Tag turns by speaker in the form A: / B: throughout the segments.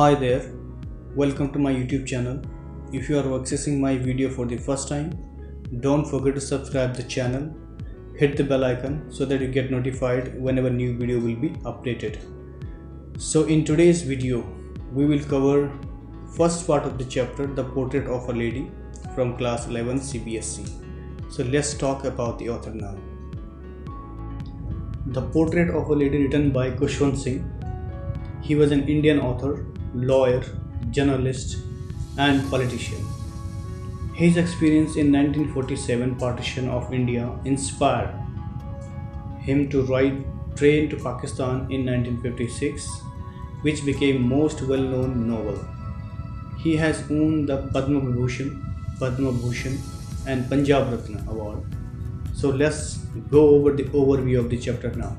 A: Hi there, welcome to my YouTube channel. If you are accessing my video for the first time, don't forget to subscribe the channel, hit the bell icon so that you get notified whenever new video will be updated. So in today's video, we will cover first part of the chapter, the portrait of a lady from class 11 CBSE. So let's talk about the author now. The Portrait of a Lady, written by Kushwant Singh. He was an Indian author, lawyer, journalist, and politician. His experience in 1947 partition of India inspired him to write Train to Pakistan in 1956, which became most well-known novel. He has won the Padma Bhushan, and Punjab Ratna award. So let's go over the overview of the chapter now.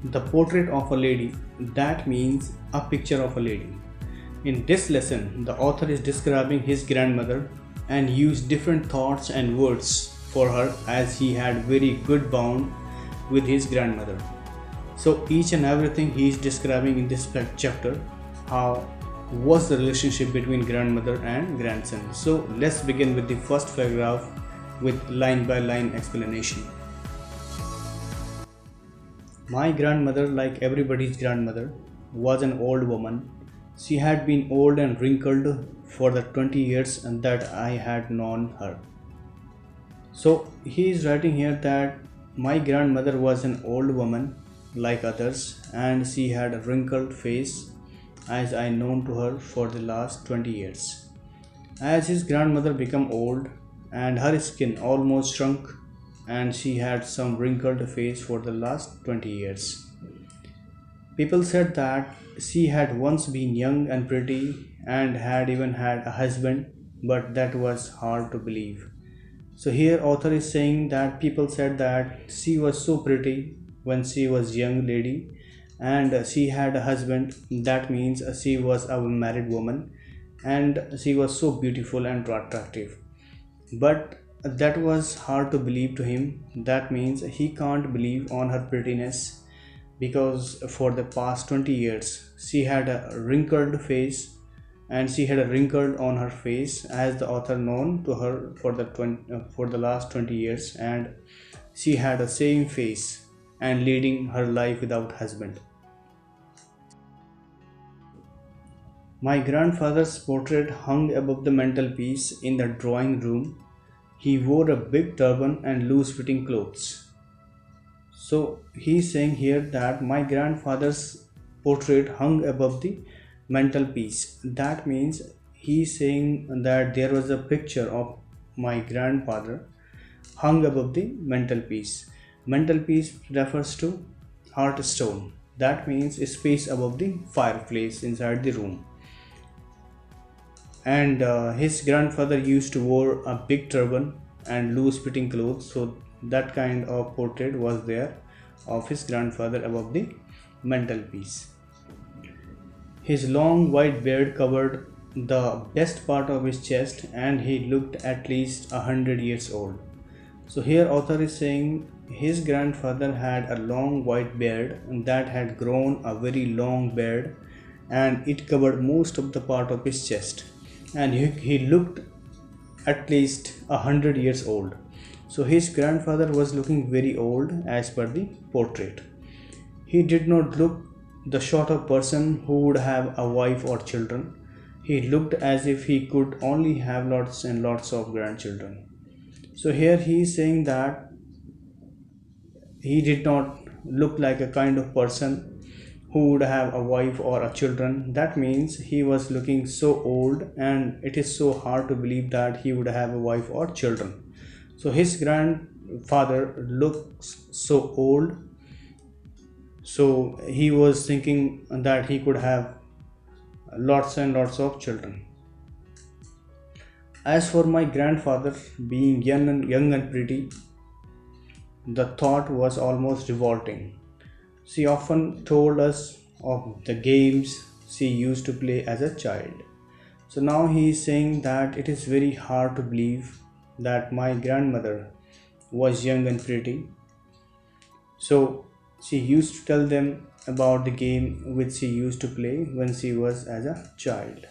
A: The portrait of a lady, that means a picture of a lady. In this lesson, the author is describing his grandmother and used different thoughts and words for her as he had very good bond with his grandmother. So each and everything he is describing in this chapter, how was the relationship between grandmother and grandson. So let's begin with the first paragraph with line by line explanation. My grandmother, like everybody's grandmother, was an old woman. She had been old and wrinkled for the 20 years that I had known her. So he is writing here that my grandmother was an old woman like others, and she had a wrinkled face as I known to her for the last 20 years. As his grandmother became old and her skin almost shrunk, and she had some wrinkled face for the last 20 years. People said that she had once been young and pretty and had even had a husband, but that was hard to believe. So here author is saying that people said that she was so pretty when she was young lady and she had a husband. That means she was a married woman and she was so beautiful and attractive. But that was hard to believe to him. That means he can't believe on her prettiness because for the past 20 years she had a wrinkled face and she had a wrinkle on her face as the author known to her for the last 20 years, and she had a same face and leading her life without husband. My grandfather's portrait hung above the mantelpiece in the drawing room. He wore a big turban and loose-fitting clothes. So he's saying here that my grandfather's portrait hung above the mantelpiece. That means he's saying that there was a picture of my grandfather hung above the mantelpiece. Mantelpiece refers to hearthstone. That means a space above the fireplace inside the room. And his grandfather used to wear a big turban and loose fitting clothes, so that kind of portrait was there of his grandfather above the mantelpiece. His long white beard covered the best part of his chest and he looked at least 100 years old. So here author is saying his grandfather had a long white beard that had grown a very long beard and it covered most of the part of his chest, and he looked at least 100 years old. So his grandfather was looking very old as per the portrait. He did not look the sort of person who would have a wife or children. He looked as if he could only have lots and lots of grandchildren. So here he is saying that he did not look like a kind of person who would have a wife or a children. That means he was looking so old and it is so hard to believe that he would have a wife or children. So his grandfather looks so old, so he was thinking that he could have lots and lots of children. As for my grandfather being young and pretty, the thought was almost revolting. She often told us of the games she used to play as a child. So now he is saying that it is very hard to believe that my grandmother was young and pretty. So She used to tell them about the game which she used to play when she was as a child.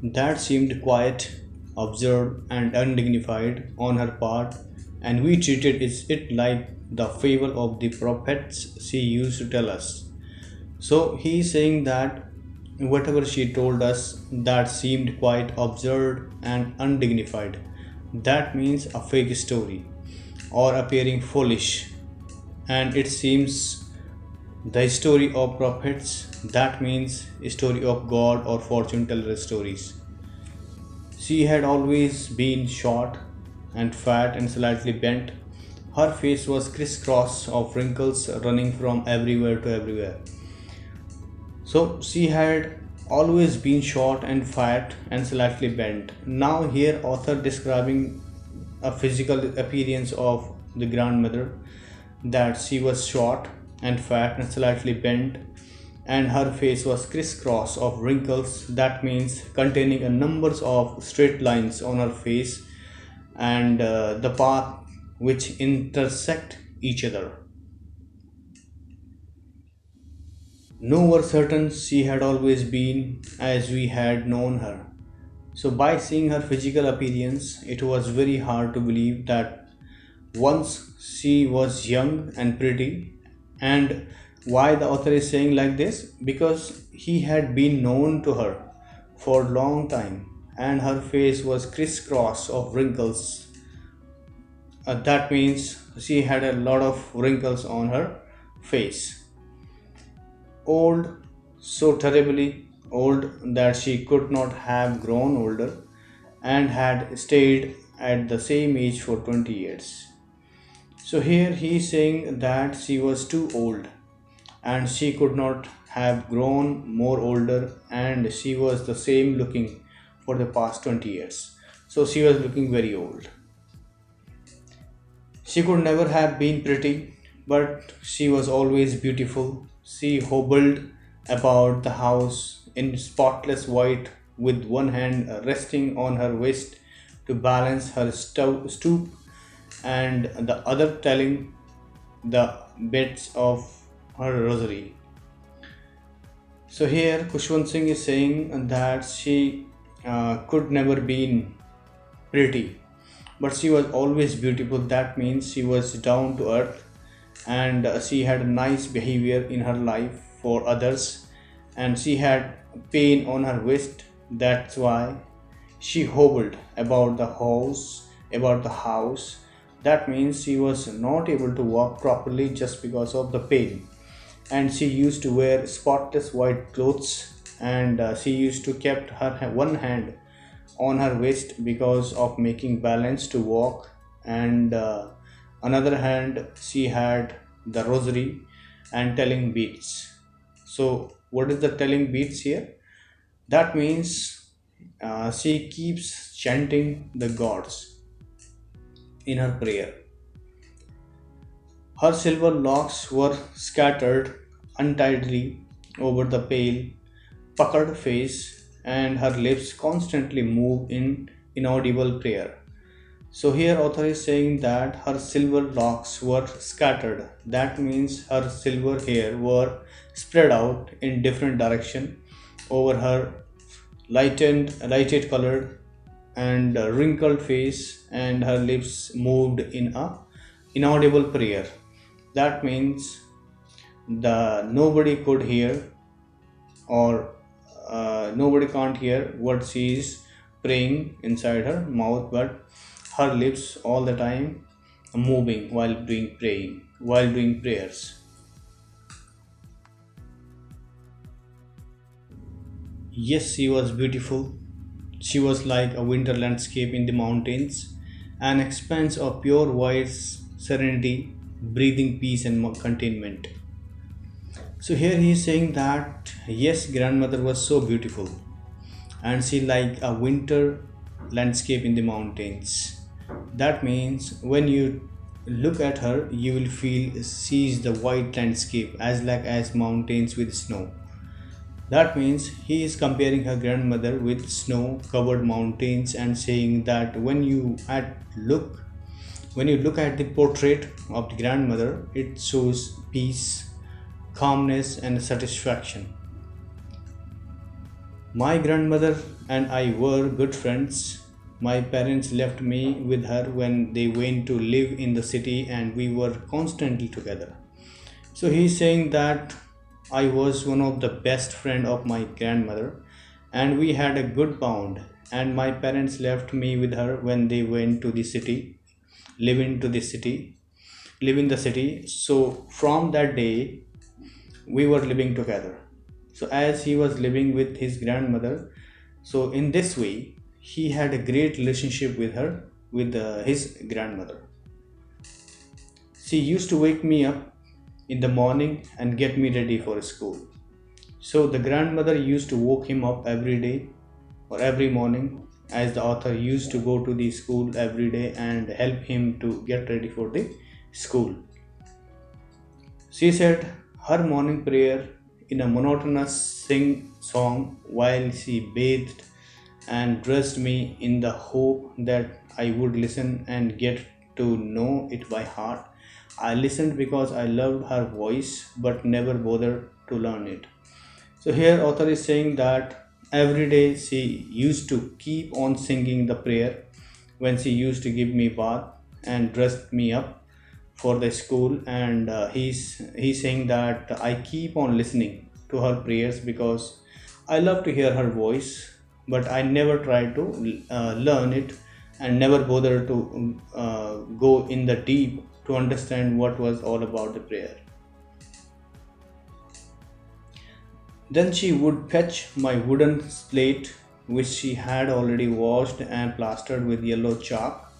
A: That seemed quite absurd and undignified on her part, and we treated it like the fable of the prophets she used to tell us. So he is saying that whatever she told us that seemed quite absurd and undignified. That means a fake story or appearing foolish, and it seems the story of prophets, that means story of God or fortune teller stories. She had always been short and fat and slightly bent. Her face was crisscross of wrinkles running from everywhere to everywhere. So she had always been short and fat and slightly bent. Now here author describing a physical appearance of the grandmother, that she was short and fat and slightly bent, and her face was crisscross of wrinkles, that means containing a numbers of straight lines on her face, and the path which intersect each other. No were certain she had always been as we had known her. So by seeing her physical appearance, it was very hard to believe that once she was young and pretty. And why the author is saying like this? Because he had been known to her for a long time, and her face was crisscross of wrinkles. That means she had a lot of wrinkles on her face. Old, so terribly old that she could not have grown older, and had stayed at the same age for 20 years. So here he is saying that she was too old and she could not have grown more older, and she was the same looking for the past 20 years. So she was looking very old. She could never have been pretty, but she was always beautiful. She hobbled about the house in spotless white with one hand resting on her waist to balance her stoop, and the other telling the bits of her rosary. So here Kushwant Singh is saying that she could never been pretty, but she was always beautiful. That means she was down to earth, and she had a nice behavior in her life for others, and she had pain on her wrist. That's why she hobbled about the house. That means she was not able to walk properly just because of the pain, and she used to wear spotless white clothes, and she used to kept her one hand on her waist because of making balance to walk, and another hand she had the rosary and telling beads. So what is the telling beads here? That means she keeps chanting the gods in her prayer. Her silver locks were scattered untidily over the pale, puckered face, and her lips constantly moved in inaudible prayer. So here author is saying that her silver locks were scattered. That means her silver hair were spread out in different direction over her lighted colored and wrinkled face, and her lips moved in a inaudible prayer. That means the nobody could hear, or nobody can't hear what she is praying inside her mouth, but her lips all the time moving while doing prayers. Yes, she was beautiful. She was like a winter landscape in the mountains, an expanse of pure white serenity, breathing peace and contentment. So here he is saying that yes, grandmother was so beautiful, and she like a winter landscape in the mountains. That means when you look at her, you will feel she is the white landscape as like as mountains with snow. That means he is comparing her grandmother with snow covered mountains, and saying that when you at look When you look at the portrait of the grandmother, it shows peace, calmness, and satisfaction. My grandmother and I were good friends. My parents left me with her when they went to live in the city, and we were constantly together. So he's saying that I was one of the best friend of my grandmother, and we had a good bond, and my parents left me with her when they went to the city, live into the city, live in the city. So from that day we were living together. So as he was living with his grandmother, so in this way he had a great relationship with her, with his grandmother. She used to wake me up in the morning and get me ready for school. So the grandmother used to woke him up every day or every morning, as the author used to go to the school every day and help him to get ready for the school. She said her morning prayer in a monotonous sing song while she bathed and dressed me in the hope that I would listen and get to know it by heart. I listened because I loved her voice but never bothered to learn it. So here author is saying that every day she used to keep on singing the prayer when she used to give me bath and dressed me up for the school, and he's saying that I keep on listening to her prayers because I love to hear her voice, but I never try to learn it and never bother to go in the deep to understand what was all about the prayer. Then she would fetch my wooden slate, which she had already washed and plastered with yellow chalk,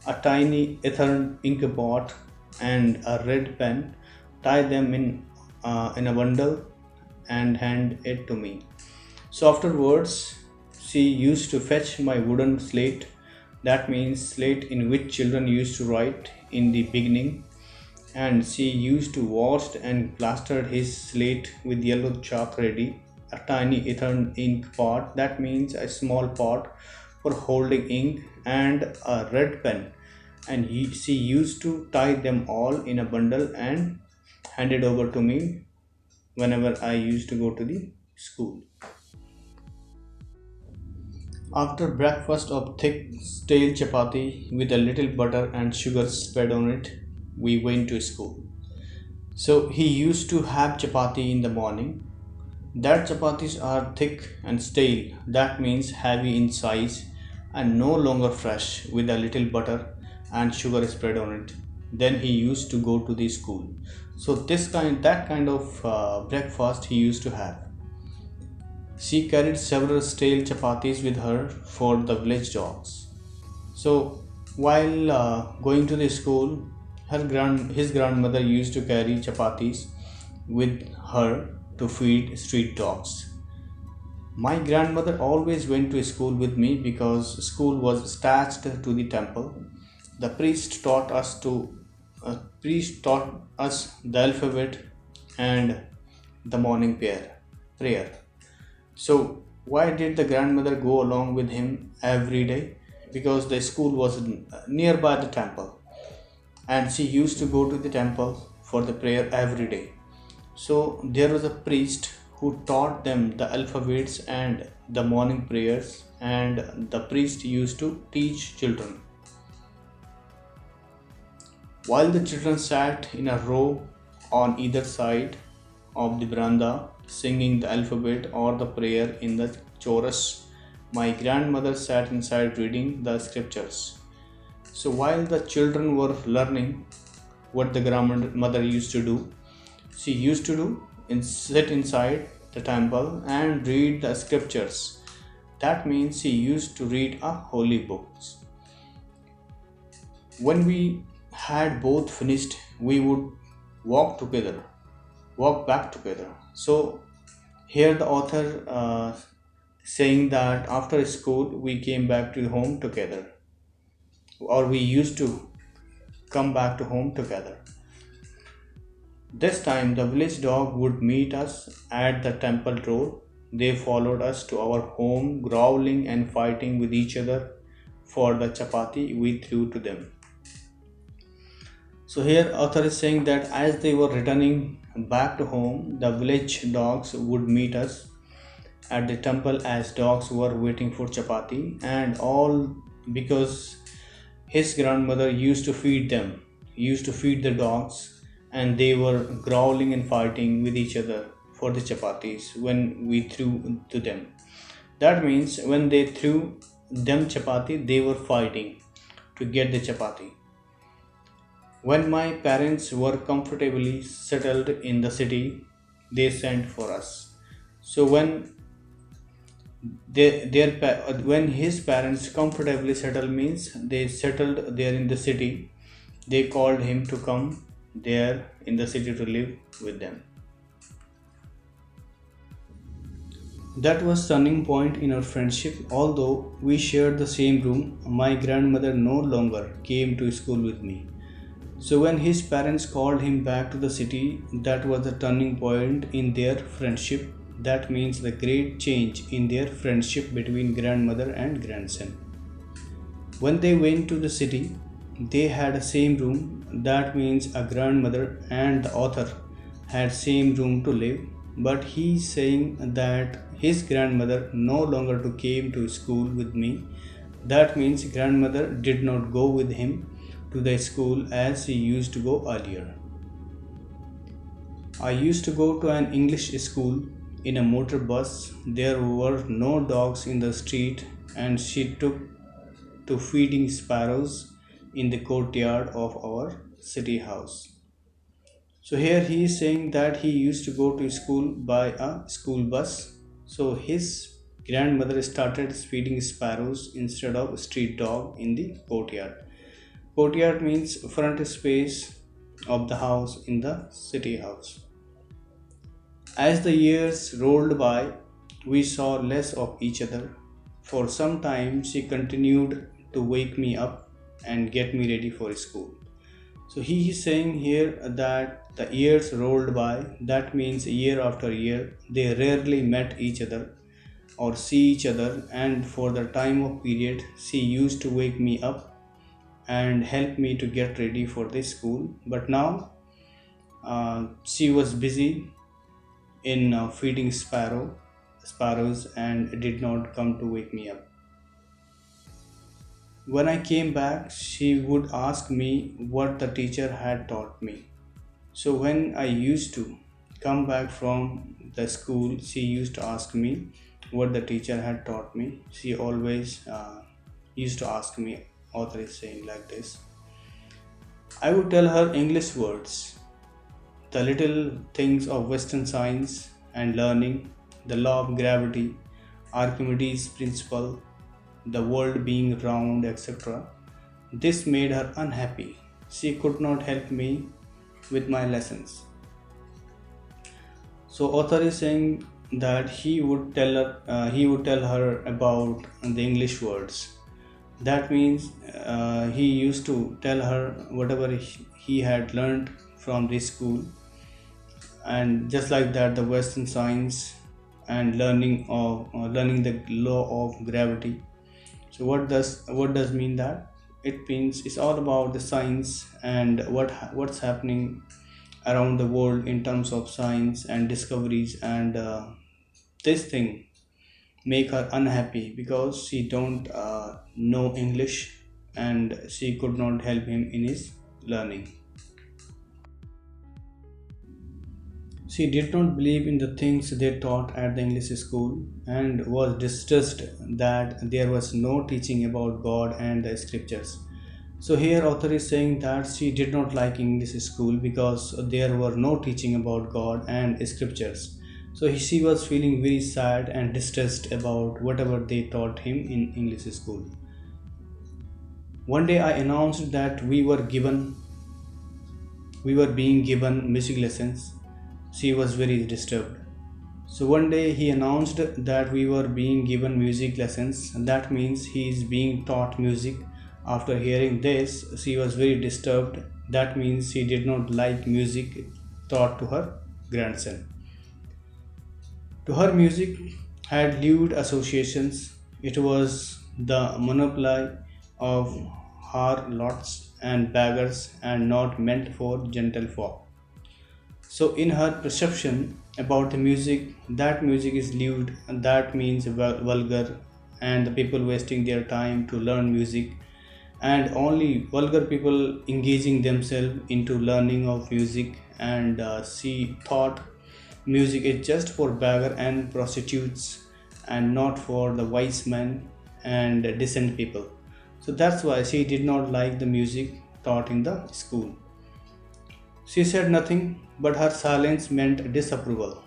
A: a tiny ether ink pot, and a red pen, tie them in a bundle, and hand it to me. So afterwards, she used to fetch my wooden slate. That means slate in which children used to write in the beginning, and she used to wash and plastered his slate with yellow chalk ready, a tiny ether ink pot, that means a small pot for holding ink, and a red pen, and she used to tie them all in a bundle and hand it over to me whenever I used to go to the school. After breakfast of thick stale chapati with a little butter and sugar spread on it, we went to school. So he used to have chapati in the morning. That chapatis are thick and stale, that means heavy in size and no longer fresh, with a little butter and sugar spread on it. Then he used to go to the school. So that kind of breakfast he used to have. She carried several stale chapatis with her for the village dogs. So while going to the school, his grandmother used to carry chapatis with her to feed street dogs. My grandmother always went to school with me because school was attached to the temple. The priest taught us the alphabet and the morning prayer. So why did the grandmother go along with him every day? Because the school was nearby the temple, and she used to go to the temple for the prayer every day. So there was a priest who taught them the alphabets and the morning prayers, and the priest used to teach children. While the children sat in a row on either side of the veranda, singing the alphabet or the prayer in the chorus, my grandmother sat inside reading the scriptures. So while the children were learning what the grandmother used to do, she used to do sit inside the temple and read the scriptures. That means she used to read a holy books. When we had both finished, we would walk together, walk back together. So here the author saying that after school we came back to home together, or we used to come back to home together. This time the village dog would meet us at the temple door. They followed us to our home, growling and fighting with each other for the chapati we threw to them. So here author is saying that as they were returning back to home, the village dogs would meet us at the temple as dogs were waiting for chapati, and all because his grandmother used to feed the dogs, and they were growling and fighting with each other for the chapatis when we threw to them. That means when they threw them chapati, they were fighting to get the chapati. When my parents were comfortably settled in the city, they sent for us. So when his parents comfortably settled means they settled there in the city, they called him to come there in the city to live with them. That was turning point in our friendship. Although we shared the same room, my grandmother no longer came to school with me. So when his parents called him back to the city, that was the turning point in their friendship. That means the great change in their friendship between grandmother and grandson. When they went to the city, they had a same room. That means a grandmother and the author had same room to live. But he's saying that his grandmother no longer to came to school with me. That means grandmother did not go with him to the school as he used to go earlier. I used to go to an English school in a motor bus. There were no dogs in the street, and she took to feeding sparrows in the courtyard of our city house. So here he is saying that he used to go to school by a school bus. So his grandmother started feeding sparrows instead of street dog in the courtyard. Courtyard means front space of the house in the city house. As the years rolled by, we saw less of each other. For some time, she continued to wake me up and get me ready for school. So he is saying here that the years rolled by, that means year after year, they rarely met each other or see each other, and for the time of period, she used to wake me up and help me to get ready for the school. But now she was busy in feeding sparrows and did not come to wake me up. When I came back, she would ask me what the teacher had taught me. So when I used to come back from the school, she used to ask me what the teacher had taught me. She always used to ask me, author is saying like this. I would tell her English words, the little things of Western science and learning, the law of gravity, Archimedes' principle, the world being round, etc. This made her unhappy. She could not help me with my lessons. So author is saying that he would tell her about the English words. That means he used to tell her whatever he had learned from this school, and just like that the Western science and learning the law of gravity. So what does mean that? It means it's all about the science and what's happening around the world in terms of science and discoveries, and this thing make her unhappy because she don't know English and she could not help him in his learning. She did not believe in the things they taught at the English school and was distressed that there was no teaching about God and the scriptures. So here author is saying that she did not like English school because there were no teaching about God and scriptures. So she was feeling very sad and distressed about whatever they taught him in English school. One day I announced that we were being given music lessons. She was very disturbed. So one day he announced that we were being given music lessons. That means he is being taught music. After hearing this, she was very disturbed. That means she did not like music taught to her grandson. To her, music had lewd associations. It was the monopoly of harlots and beggars and not meant for gentle folk. So, in her perception about the music, that music is lewd, and that means vulgar, and the people wasting their time to learn music, and only vulgar people engaging themselves into learning of music. And she thought music is just for beggar and prostitutes, and not for the wise men and decent people. So that's why she did not like the music taught in the school. She said nothing, but her silence meant disapproval.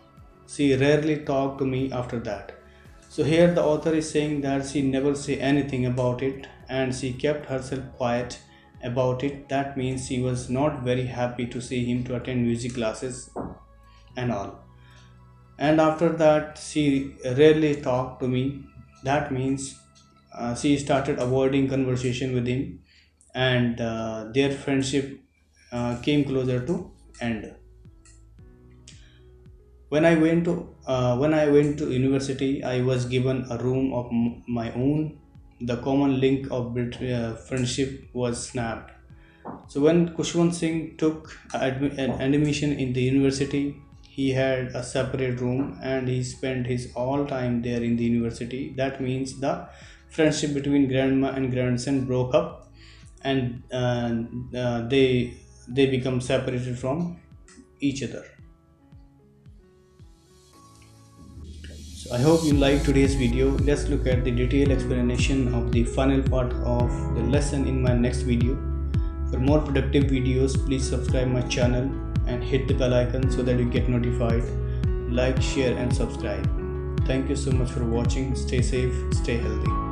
A: She rarely talked to me after that. So here the author is saying that she never say anything about it and she kept herself quiet about it. That means she was not very happy to see him to attend music classes and all. And after that she rarely talked to me. That means she started avoiding conversation with him, and their friendship came closer to end. When I went to university, I was given a room of my own. The common link of friendship was snapped. So when Kushwant Singh took an admission in the university, he had a separate room and he spent his all time there in the university. That means the friendship between grandma and grandson broke up, and they become separated from each other. So I hope you liked today's video. Let's look at the detailed explanation of the final part of the lesson in my next video. For more productive videos, please subscribe my channel and hit the bell icon so that you get notified. Like, share and subscribe. Thank you so much for watching. Stay safe, stay healthy.